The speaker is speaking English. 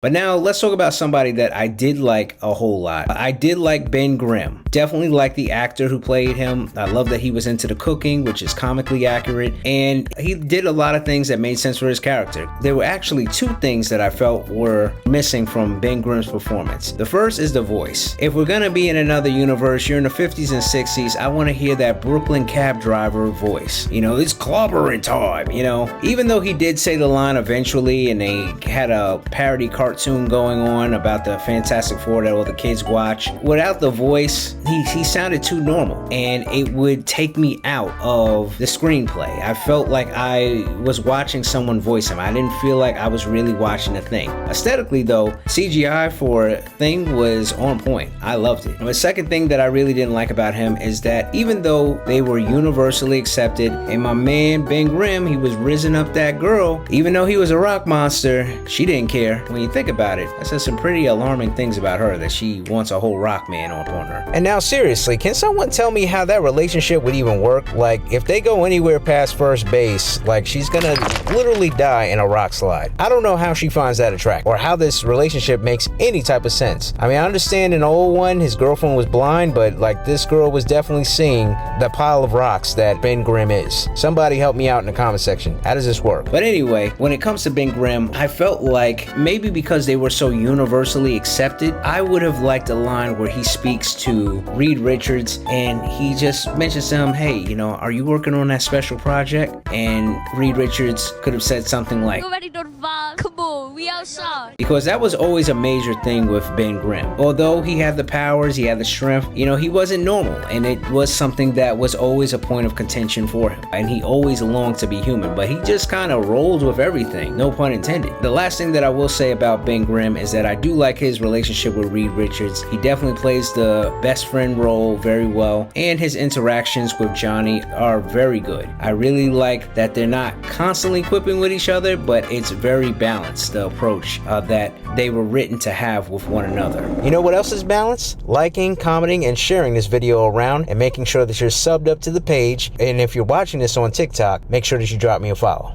But now let's talk about somebody that I did like a whole lot. I did like Ben Grimm. Definitely like the actor who played him. I love that he was into the cooking, which is comically accurate, and he did a lot of things that made sense for his character. There were actually two things that I felt were missing from Ben Grimm's performance. The first is the voice. If we're gonna be in another universe, you're in the 50s and 60s, I want to hear that Brooklyn cab driver voice. You know, it's clobbering time, you know. Even though he did say the line eventually, and they had a parody cartoon going on about the Fantastic Four that all the kids watch, without the voice, he sounded too normal, and it would take me out of the screenplay. I felt like I was watching someone voice him. I didn't feel like I was really watching a thing. Aesthetically though, CGI for Thing was on point. I loved it. The second thing that I really didn't like about him is that even though they were universally accepted, and my man Ben Grimm, he was risen up that girl, even though he was a rock monster, she didn't care. When you think about it, that says some pretty alarming things about her, that she wants a whole rock man upon her. And now seriously, can someone tell me how that relationship would even work? Like, if they go anywhere past first base, like, she's gonna literally die in a rock slide. I don't know how she finds that attractive, or how this relationship makes any type of sense. I mean, I understand in the old one, his girlfriend was blind, but like, this girl was definitely seeing the pile of rocks that Ben Grimm is. Somebody help me out in the comment section. How does this work? But anyway, when it comes to Ben Grimm, I felt like maybe because they were so universally accepted, I would have liked a line where he speaks to Reed Richards and he just mentions to him, hey, you know, are you working on that special project? And Reed Richards could have said something like, come on, we outside. Because that was always a major thing with Ben Grimm. Although he had the powers, he had the strength, you know, he wasn't normal, and it was something that was always a point of contention for him. And he always longed to be human, but he just kind of rolled with everything, no pun intended. The last thing that I will say about Ben Grimm is that I do like his relationship with Reed Richards. He definitely plays the best friend role very well, and his interactions with Johnny are very good. I really like that they're not constantly quipping with each other, but it's very balanced, the approach that they were written to have with one another. You know what else is balanced? Liking, commenting, and sharing this video around, and making sure that you're subbed up to the page. And if you're watching this on TikTok, make sure that you drop me a follow.